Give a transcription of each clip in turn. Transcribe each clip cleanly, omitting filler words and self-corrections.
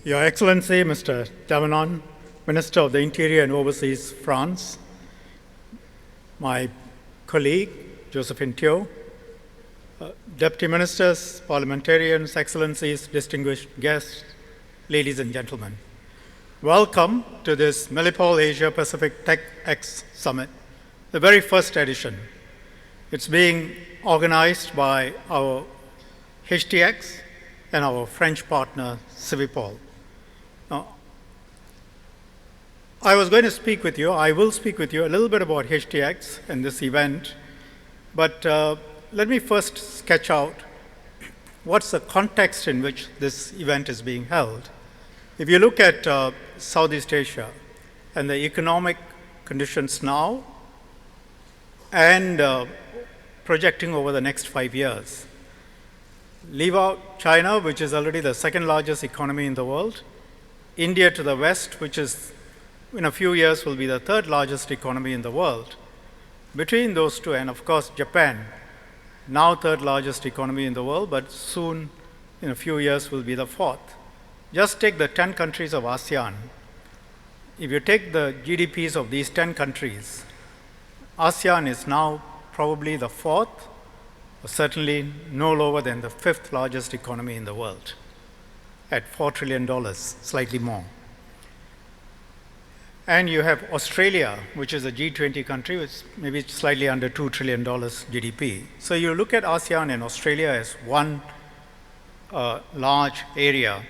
Your Excellency, Mr. Tavanon, Minister of the Interior and Overseas France, my colleague, Josephine Teo, Deputy Ministers, Parliamentarians, Excellencies, distinguished guests, ladies and gentlemen. Welcome to this Milipol Asia-Pacific TechX Summit, the very first edition. It's being organized by our TechX and our French partner, Civipol. Now, I will speak with you a little bit about TechX and this event, but let me first sketch out what's the context in which this event is being held. If you look at Southeast Asia and the economic conditions now and projecting over the next 5 years, leave out China, which is already the second largest economy in the world, India to the west, which is in a few years will be the third largest economy in the world. Between those two, and of course Japan, now third largest economy in the world, but soon in a few years will be the fourth. Just take the 10 countries of ASEAN. If you take the GDPs of these 10 countries, ASEAN is now probably the fourth, or certainly no lower than the fifth largest economy in the world at $4 trillion, slightly more. And you have Australia, which is a G20 country, which maybe slightly under $2 trillion GDP. So you look at ASEAN and Australia as one large area.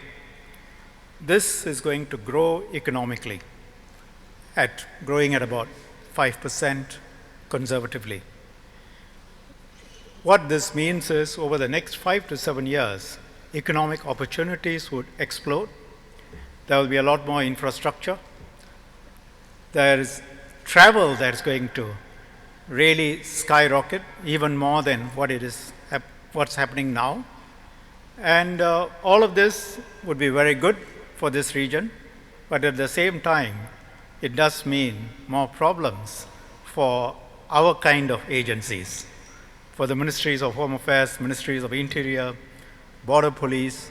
This is going to grow economically, growing at about 5% conservatively. What this means is over the next 5 to 7 years, economic opportunities would explode. There will be a lot more infrastructure. There is travel that's going to really skyrocket, even more than what's happening now. And all of this would be very good for this region, but at the same time, it does mean more problems for our kind of agencies, for the Ministries of Home Affairs, Ministries of Interior, Border Police,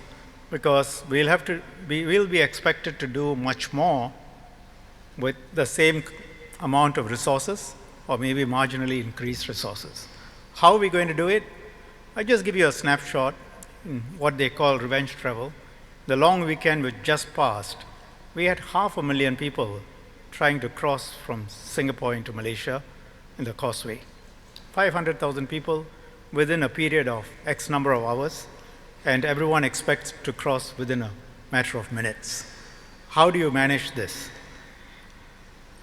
because we'll be expected to do much more with the same amount of resources, or maybe marginally increased resources. How are we going to do it? I just give you a snapshot in what they call revenge travel. The long weekend which just passed, we had 500,000 people trying to cross from Singapore into Malaysia in the causeway. 500,000 people within a period of X number of hours, and everyone expects to cross within a matter of minutes. How do you manage this?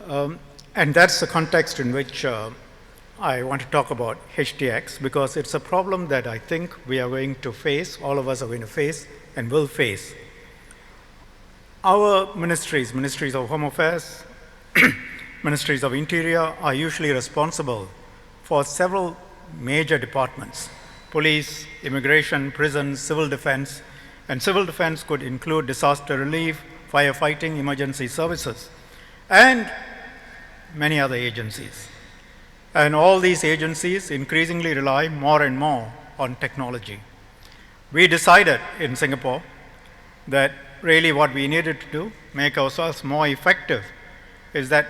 And that's the context in which I want to talk about TechX, because it's a problem that I think we are going to face, all of us are going to face, and will face. Our ministries of Home Affairs, Ministries of Interior, are usually responsible for several major departments: police, immigration, prisons, civil defense, and civil defense could include disaster relief, firefighting, emergency services, and many other agencies. And all these agencies increasingly rely more and more on technology. We decided in Singapore that really what we needed to do, make ourselves more effective, is that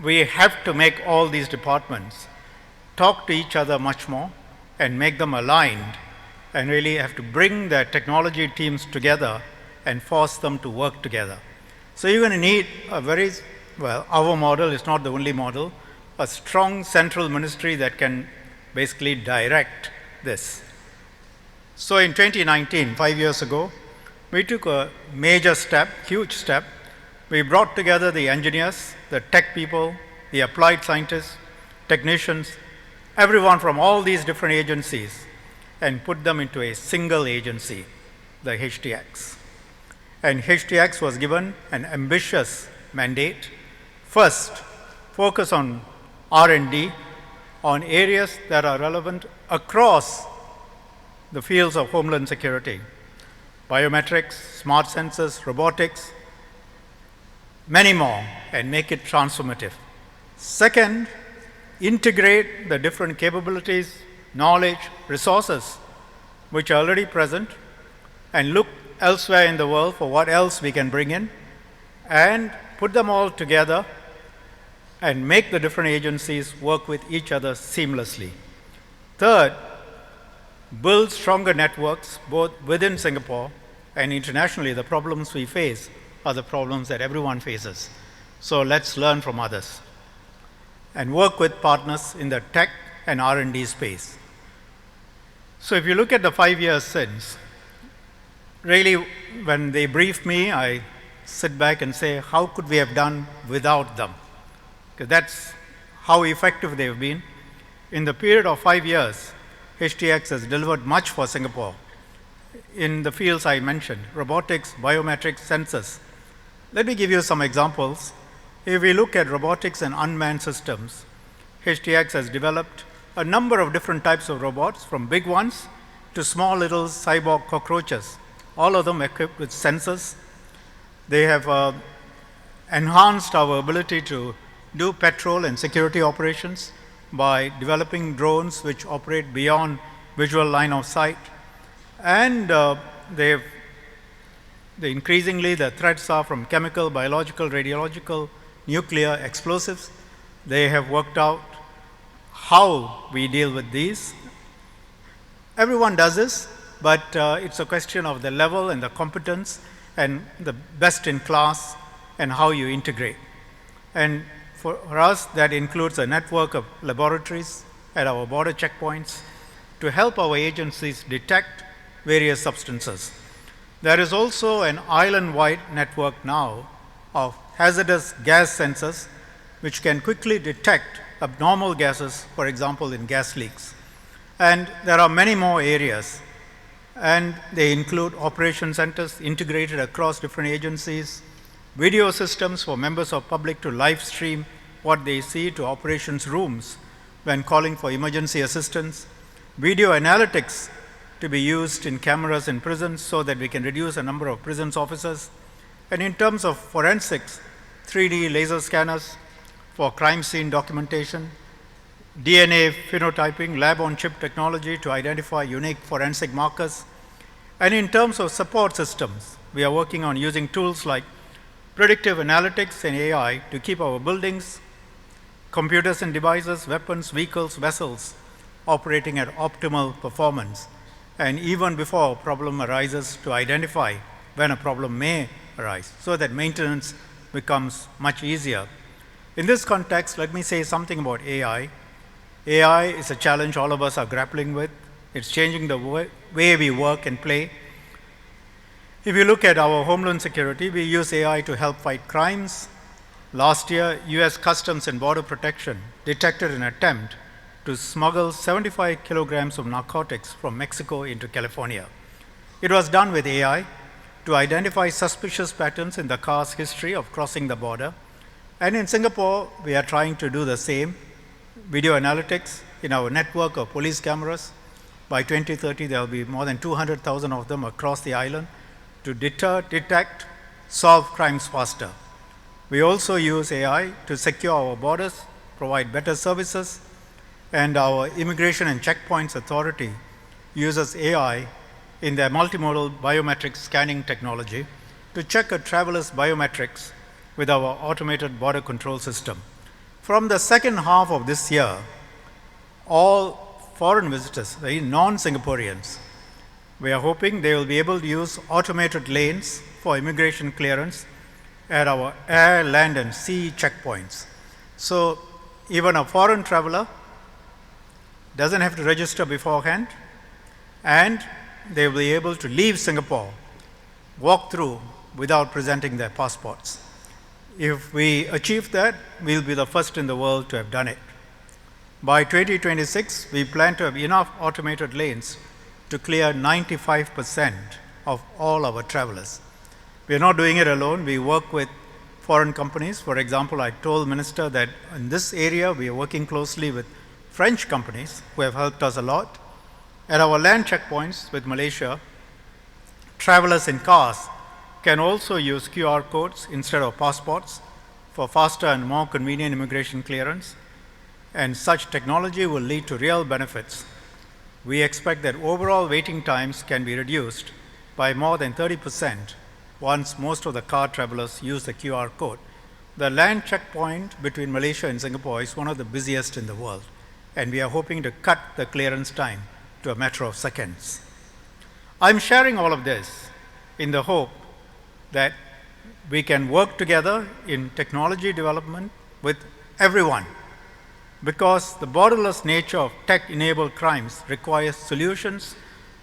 we have to make all these departments talk to each other much more and make them aligned, and really have to bring their technology teams together and force them to work together. So you're going to need our model is not the only model, a strong central ministry that can basically direct this. So in 2019, 5 years ago, we took a major step, huge step. We brought together the engineers, the tech people, the applied scientists, technicians, everyone from all these different agencies, and put them into a single agency, the TechX. And TechX was given an ambitious mandate. First, focus on R&D on areas that are relevant across the fields of homeland security: biometrics, smart sensors, robotics, many more, and make it transformative. Second, integrate the different capabilities, knowledge, resources which are already present, and look elsewhere in the world for what else we can bring in, and put them all together and make the different agencies work with each other seamlessly. Third, build stronger networks both within Singapore and internationally. The problems we face are the problems that everyone faces. So let's learn from others and work with partners in the tech and R&D space. So if you look at the 5 years since, really when they brief me, I sit back and say, how could we have done without them? Because that's how effective they've been. In the period of 5 years, TechX has delivered much for Singapore in the fields I mentioned: robotics, biometrics, sensors. Let me give you some examples. If we look at robotics and unmanned systems, TechX has developed a number of different types of robots, from big ones to small little cyborg cockroaches, all of them equipped with sensors. They have enhanced our ability to do patrol and security operations by developing drones which operate beyond visual line of sight. And increasingly the threats are from chemical, biological, radiological, nuclear, explosives. They have worked out how we deal with these. Everyone does this, but it's a question of the level and the competence and the best in class and how you integrate. And for us, that includes a network of laboratories at our border checkpoints to help our agencies detect various substances. There is also an island-wide network now of hazardous gas sensors which can quickly detect abnormal gases, for example, in gas leaks. And there are many more areas, and they include operation centers integrated across different agencies, video systems for members of public to live stream what they see to operations rooms when calling for emergency assistance, video analytics to be used in cameras in prisons so that we can reduce the number of prisons officers, and in terms of forensics, 3D laser scanners for crime scene documentation, DNA phenotyping, lab-on-chip technology to identify unique forensic markers. And in terms of support systems, we are working on using tools like predictive analytics and AI to keep our buildings, computers and devices, weapons, vehicles, vessels operating at optimal performance, and even before a problem arises, to identify when a problem may arise so that maintenance becomes much easier. In this context, let me say something about AI. AI is a challenge all of us are grappling with. It's changing the way we work and play. If you look at our homeland security, we use AI to help fight crimes. Last year, US Customs and Border Protection detected an attempt to smuggle 75 kilograms of narcotics from Mexico into California. It was done with AI to identify suspicious patterns in the car's history of crossing the border. And in Singapore, we are trying to do the same. Video analytics in our network of police cameras. By 2030, there will be more than 200,000 of them across the island to deter, detect, solve crimes faster. We also use AI to secure our borders, provide better services, and our Immigration and Checkpoints Authority uses AI in their multimodal biometric scanning technology to check a traveler's biometrics with our automated border control system. From the second half of this year, all foreign visitors, non-Singaporeans, we are hoping they will be able to use automated lanes for immigration clearance at our air, land, and sea checkpoints. So even a foreign traveler doesn't have to register beforehand, and they will be able to leave Singapore, walk through without presenting their passports. If we achieve that, we'll be the first in the world to have done it. By 2026, we plan to have enough automated lanes to clear 95% of all our travelers. We are not doing it alone. We work with foreign companies. For example, I told the Minister that in this area, we are working closely with French companies who have helped us a lot. At our land checkpoints with Malaysia, travelers in cars can also use QR codes instead of passports for faster and more convenient immigration clearance, and such technology will lead to real benefits. We expect that overall waiting times can be reduced by more than 30% once most of the car travelers use the QR code. The land checkpoint between Malaysia and Singapore is one of the busiest in the world, and we are hoping to cut the clearance time to a matter of seconds. I'm sharing all of this in the hope that we can work together in technology development with everyone, because the borderless nature of tech-enabled crimes requires solutions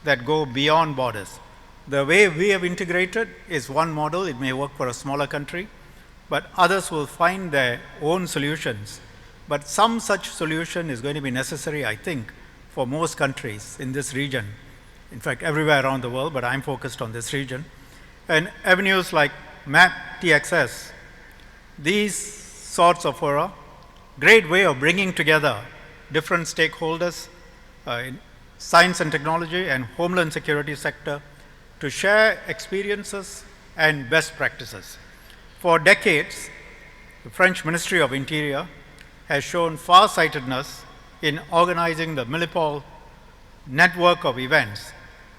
that go beyond borders. The way we have integrated is one model. It may work for a smaller country, but others will find their own solutions. But some such solution is going to be necessary, I think, for most countries in this region. In fact, everywhere around the world, but I'm focused on this region. And avenues like MAP TXS, these sorts of fora, great way of bringing together different stakeholders in science and technology and homeland security sector to share experiences and best practices. For decades, the French Ministry of Interior has shown far-sightedness in organizing the Milipol network of events,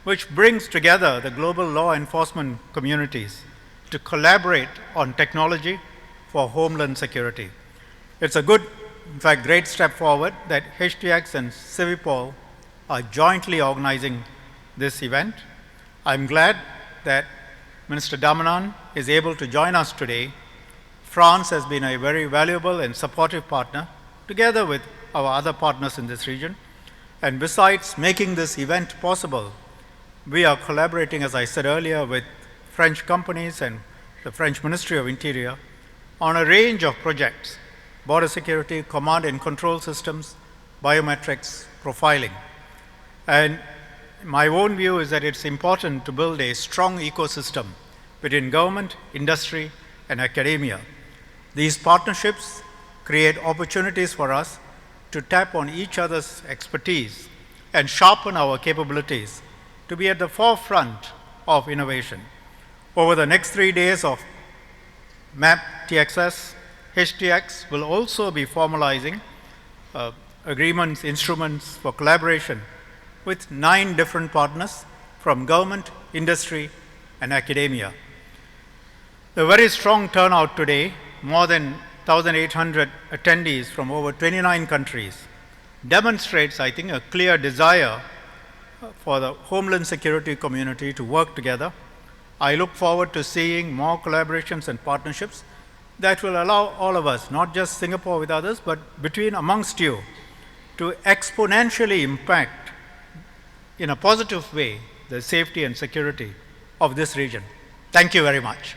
which brings together the global law enforcement communities to collaborate on technology for homeland security. It's a good, in fact, great step forward that TechX and Civipol are jointly organizing this event. I'm glad that Minister Damanan is able to join us today. France has been a very valuable and supportive partner, together with our other partners in this region. And besides making this event possible, we are collaborating, as I said earlier, with French companies and the French Ministry of Interior on a range of projects: border security, command and control systems, biometrics, profiling. And my own view is that it's important to build a strong ecosystem between government, industry, and academia. These partnerships create opportunities for us to tap on each other's expertise and sharpen our capabilities to be at the forefront of innovation. Over the next 3 days of MAP TXS, HTX will also be formalizing agreements, instruments for collaboration with 9 different partners from government, industry, and academia. The very strong turnout today, more than 1,800 attendees from over 29 countries, demonstrates, I think, a clear desire for the homeland security community to work together. I look forward to seeing more collaborations and partnerships that will allow all of us, not just Singapore with others, but between amongst you, to exponentially impact in a positive way the safety and security of this region. Thank you very much.